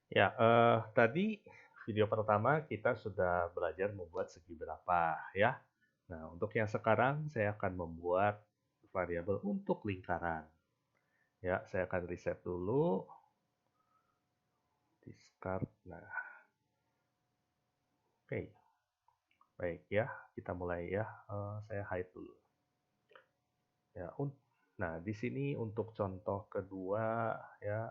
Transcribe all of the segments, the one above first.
Ya, tadi video pertama kita sudah belajar membuat segi berapa ya. Nah, untuk yang sekarang saya akan membuat variabel untuk lingkaran. Ya, saya akan reset dulu. Discard. Nah, oke. Baik ya, kita mulai ya. Saya hide dulu. Ya, nah di sini untuk contoh kedua ya,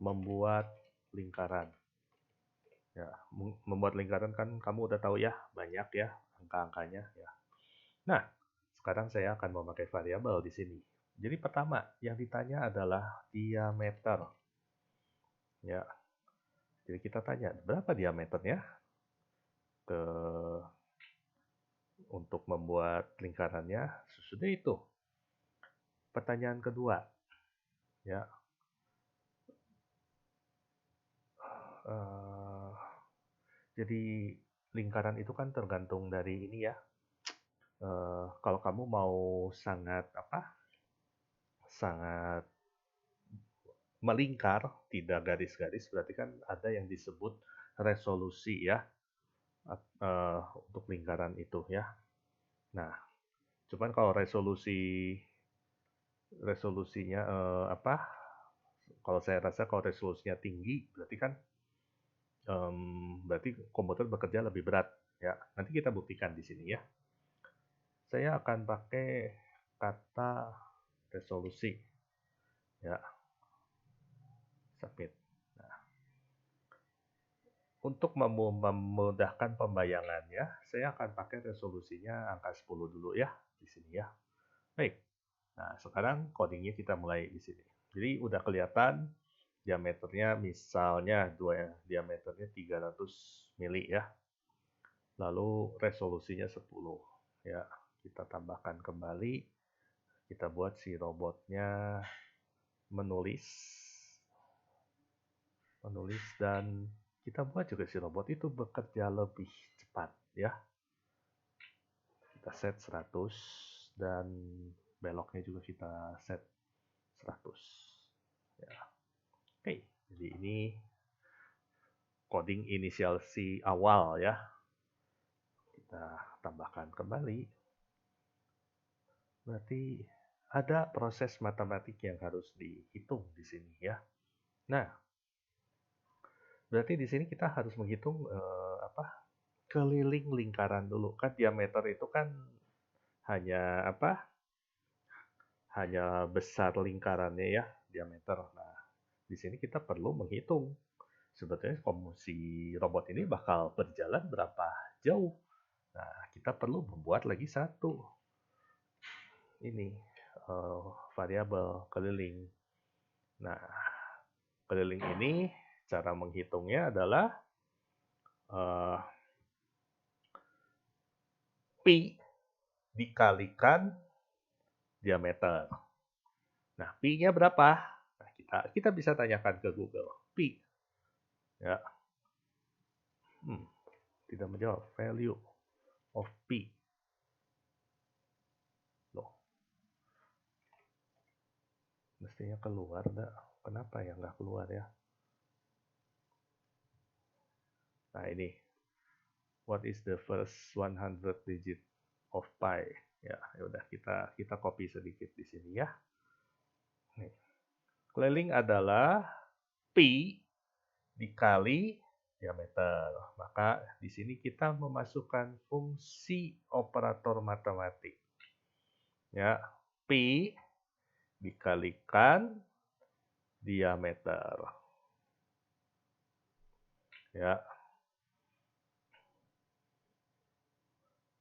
membuat lingkaran. Ya, membuat lingkaran kan kamu udah tahu ya, banyak ya angka-angkanya ya. Nah, sekarang saya akan memakai variabel di sini. Jadi pertama yang ditanya adalah diameter. Ya, jadi kita tanya berapa diameternya ke untuk membuat lingkarannya. Sesudah itu, pertanyaan kedua, ya, eh, jadi lingkaran itu kan tergantung dari ini ya. Kalau kamu mau sangat apa? Sangat melingkar, tidak garis-garis, berarti kan ada yang disebut resolusi ya, untuk lingkaran itu ya. Nah, cuman kalau resolusinya apa? Kalau saya rasa kalau resolusinya tinggi, berarti kan berarti komputer bekerja lebih berat ya. Nanti kita buktikan di sini ya. Saya akan pakai kata resolusi ya, submit. Nah, untuk memudahkan pembayangannya, saya akan pakai resolusinya angka 10 dulu ya di sini ya. Baik. Nah, sekarang codingnya kita mulai di sini. Jadi udah kelihatan diameternya misalnya diameternya 300 mili ya. Lalu resolusinya 10 ya. Kita tambahkan kembali. Kita buat si robotnya menulis dan kita buat juga si robot itu bekerja lebih cepat ya. Kita set 100 dan beloknya juga kita set 100 ya. Oke, jadi ini coding inisiasi awal ya. Kita tambahkan kembali. Berarti ada proses matematik yang harus dihitung di sini ya. Nah, berarti di sini kita harus menghitung apa? Keliling lingkaran dulu. Kan diameter itu kan hanya apa? Hanya besar lingkarannya ya, diameter. Nah, di sini kita perlu menghitung sebetulnya si robot ini bakal berjalan berapa jauh. Nah, kita perlu membuat lagi satu ini variabel keliling. Nah, keliling ini cara menghitungnya adalah uh, pi dikalikan diameter. Nah, pi-nya berapa? Nah, kita bisa tanyakan ke Google. Pi. Ya. Tidak menjawab. Value of pi. Loh. Mestinya keluar dah. Kenapa ya nggak keluar ya? Nah, ini. What is the first 100 digit of pi? Ya, udah kita copy sedikit di sini ya. Nih. Keliling adalah pi dikali diameter. Maka di sini kita memasukkan fungsi operator matematik. Ya, pi dikalikan diameter. Ya.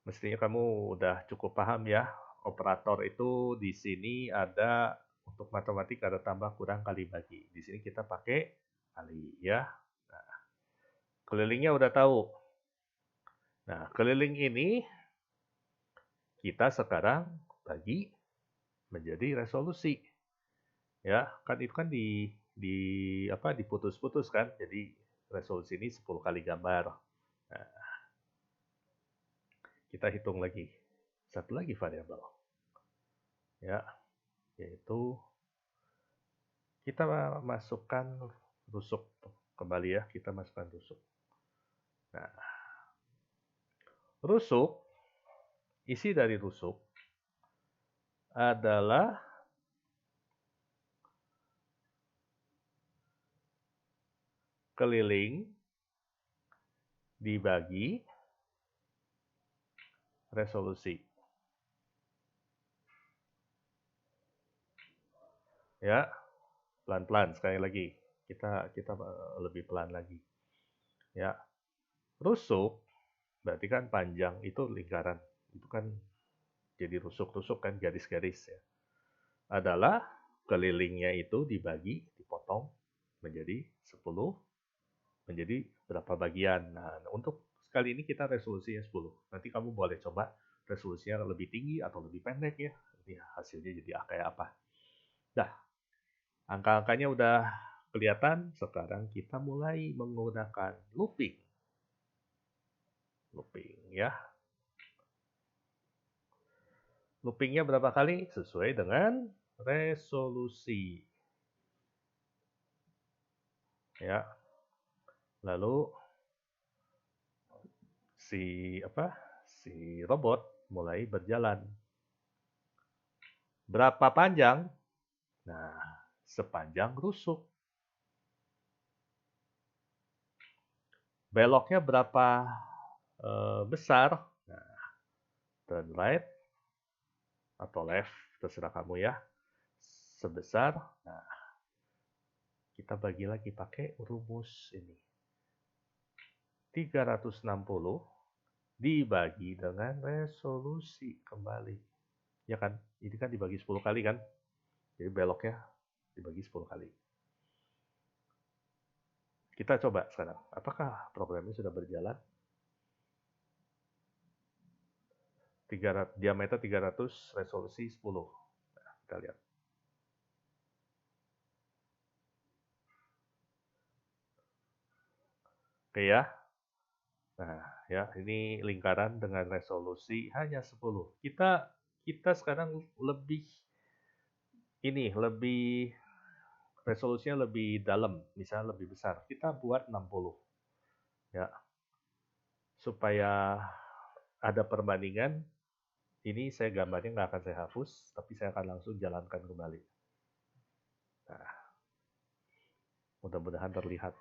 Mestinya kamu udah cukup paham ya. Operator itu di sini ada untuk matematik ada tambah kurang kali bagi. Di sini kita pakai kali ya. Nah, kelilingnya udah tahu. Nah, keliling ini kita sekarang bagi menjadi resolusi. Ya, kan itu kan di apa diputus-putus kan. Jadi resolusi ini 10 kali gambar. Nah, kita hitung lagi. Satu lagi variabel. Ya, yaitu kita masukkan rusuk kembali ya, kita masukkan rusuk. Nah, rusuk, isi dari rusuk adalah keliling dibagi resolusi. Ya, pelan-pelan sekali lagi. Kita lebih pelan lagi. Ya, rusuk berarti kan panjang itu lingkaran. Itu kan jadi rusuk-rusuk kan garis-garis ya. Adalah kelilingnya itu dibagi, dipotong menjadi 10, menjadi berapa bagian. Nah, untuk kali ini kita resolusinya 10. Nanti kamu boleh coba resolusinya lebih tinggi atau lebih pendek ya. Ini hasilnya jadi kayak apa. Dah, angka-angkanya udah kelihatan. Sekarang kita mulai menggunakan looping. Looping ya. Loopingnya berapa kali? Sesuai dengan resolusi. Ya. Lalu si robot mulai berjalan. Berapa panjang? Nah, sepanjang rusuk. Beloknya berapa besar? Nah, turn right atau left, terserah kamu ya. Sebesar, nah, kita bagi lagi pakai rumus ini. 360 dibagi dengan resolusi kembali. Ya kan? Ini kan dibagi 10 kali kan? Jadi beloknya dibagi 10 kali. Kita coba sekarang. Apakah programnya sudah berjalan? Diameter 300, resolusi 10. Nah, kita lihat. Oke ya. Nah, ya, ini lingkaran dengan resolusi hanya 10. Kita sekarang lebih resolusinya lebih dalam, misalnya lebih besar. Kita buat 60. Ya. Supaya ada perbandingan, ini saya gambarnya nggak akan saya hapus, tapi saya akan langsung jalankan kembali. Nah, mudah-mudahan terlihat.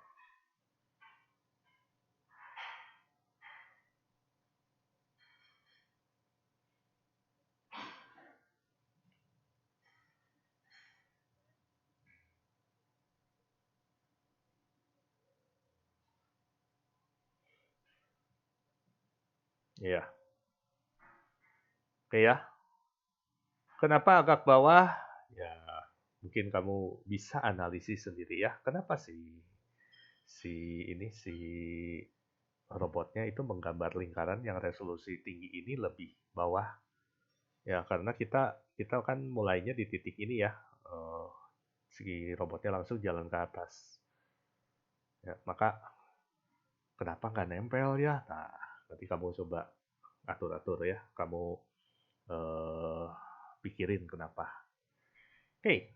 Iya. Oke ya. Kenapa agak bawah? Ya, mungkin kamu bisa analisis sendiri ya. Kenapa si robotnya itu menggambar lingkaran yang resolusi tinggi ini lebih bawah? Ya, karena kita kan mulainya di titik ini ya. Si robotnya langsung jalan ke atas. Ya, maka kenapa nggak nempel ya? Nah, nanti kamu coba atur-atur ya. Kamu pikirin kenapa. Oke,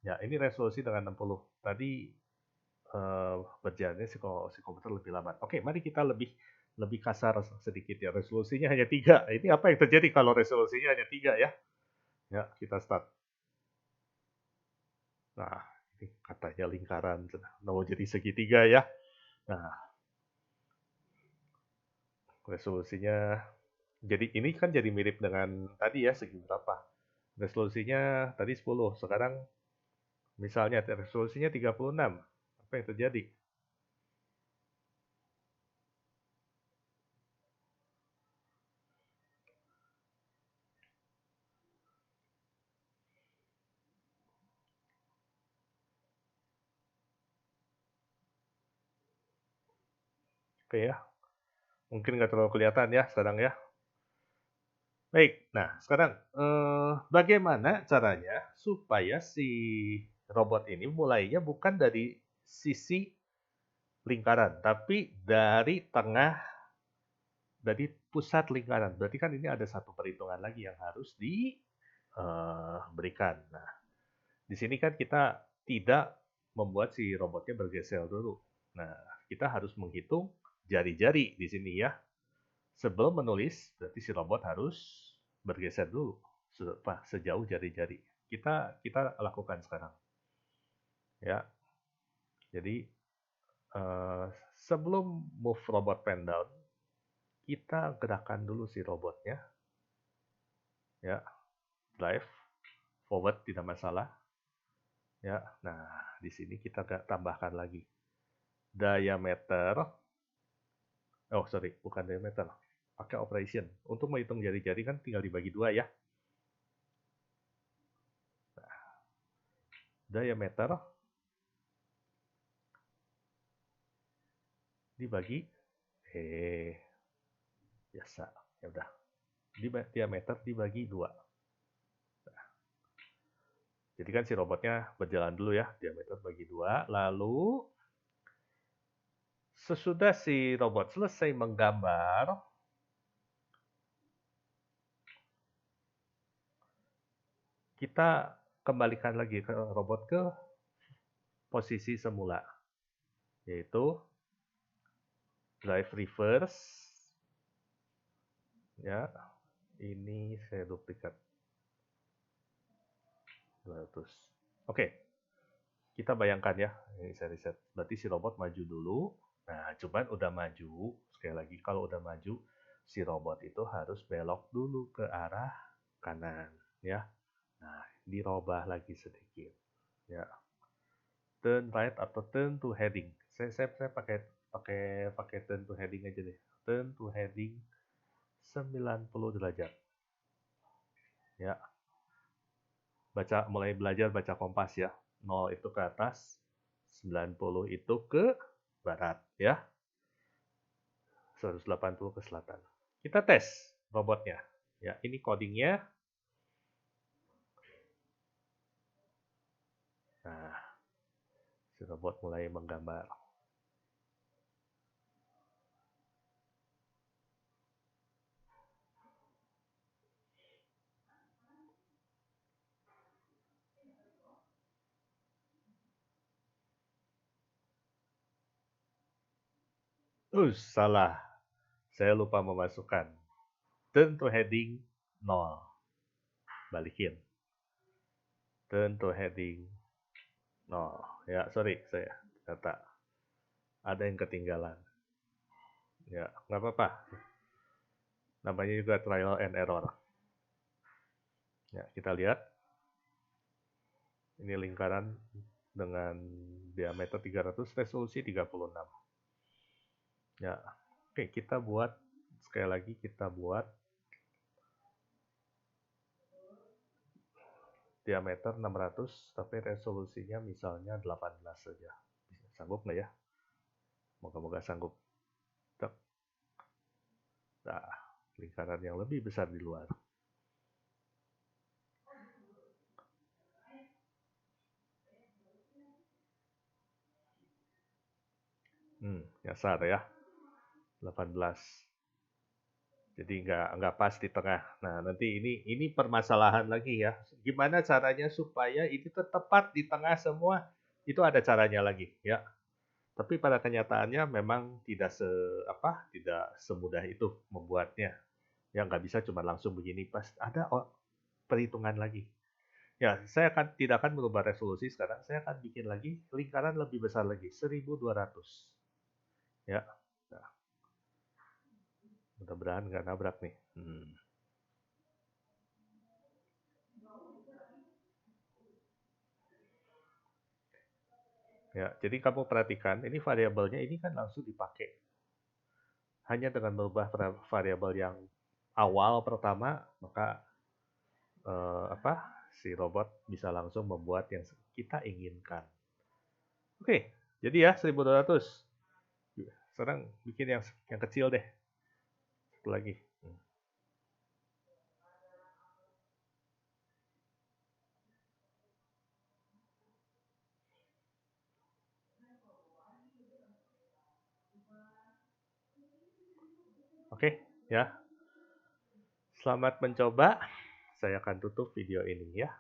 ya ini resolusi dengan 60. Tadi berjalannya si komputer lebih lambat. Oke, mari kita lebih kasar sedikit ya. Resolusinya hanya 3. Ini apa yang terjadi kalau resolusinya hanya 3 ya? Ya, kita start. Nah, ini katanya lingkaran. Mau jadi segitiga ya. Nah, resolusinya jadi ini kan jadi mirip dengan tadi ya, segi berapa. Resolusinya tadi 10, sekarang misalnya resolusinya 36. Apa yang terjadi? Oke ya. Mungkin nggak terlalu kelihatan ya sekarang ya. Baik, nah sekarang bagaimana caranya supaya si robot ini mulainya bukan dari sisi lingkaran, tapi dari tengah, dari pusat lingkaran. Berarti kan ini ada satu perhitungan lagi yang harus diberikan. Nah, di sini kan kita tidak membuat si robotnya bergeser dulu. Nah, kita harus menghitung jari-jari di sini ya. Sebelum menulis, berarti si robot harus bergeser dulu sejauh jari-jari. Kita lakukan sekarang. Ya. Jadi sebelum move robot pen down, kita gerakkan dulu si robotnya. Ya. Drive forward tidak masalah. Ya. Nah, di sini kita tambahkan lagi diameter. Oh, sorry, bukan diameter. Pakai operation. Untuk menghitung jari-jari kan tinggal dibagi 2 ya. Nah, diameter dibagi biasa. Ya udah. Diameter dibagi 2. Nah, jadi kan si robotnya berjalan dulu ya, diameter bagi 2, lalu sesudah si robot selesai menggambar, kita kembalikan lagi ke robot ke posisi semula, yaitu drive reverse. Ya, ini saya duplikat 200. Oke, kita bayangkan ya, ini saya riset. Berarti si robot maju dulu. Nah, cuman udah maju, sekali lagi kalau udah maju, si robot itu harus belok dulu ke arah kanan, ya. Nah, dirubah lagi sedikit, ya. Turn right atau turn to heading. Saya pakai turn to heading aja deh. Turn to heading 90 derajat. Ya. Mulai belajar baca kompas ya. 0 itu ke atas, 90 itu ke barat ya. 180 ke selatan. Kita tes robotnya. Ya, ini codingnya. Nah, si robot mulai menggambar. Salah. Saya lupa memasukkan. Turn to heading 0. Balikin. Turn to heading 0. Ya, sorry, saya kata ada yang ketinggalan. Ya, nggak apa-apa. Namanya juga trial and error. Ya, kita lihat. Ini lingkaran dengan diameter 300, resolusi 36. Ya, oke, kita buat, sekali lagi kita buat diameter 600, tapi resolusinya misalnya 18 saja. Sanggup nggak ya? Moga-moga sanggup. Nah, lingkaran yang lebih besar di luar. Nyasar ya. 18. Jadi nggak pas di tengah. Nah, nanti ini permasalahan lagi ya. Gimana caranya supaya ini tepat di tengah semua? Itu ada caranya lagi ya. Tapi pada kenyataannya memang tidak semudah itu membuatnya. Ya nggak bisa cuma langsung begini, pas ada perhitungan lagi. Ya, saya tidak akan merubah resolusi sekarang. Saya akan bikin lagi lingkaran lebih besar lagi, 1200. Ya, nah, mudah-mudahan nggak nabrak nih. Ya, jadi kamu perhatikan, ini variabelnya ini kan langsung dipakai. Hanya dengan merubah variabel yang awal pertama, maka si robot bisa langsung membuat yang kita inginkan. Oke, jadi ya 1200. Sekarang bikin yang kecil deh. Satu lagi. Oke, ya. Selamat mencoba. Saya akan tutup video ini ya.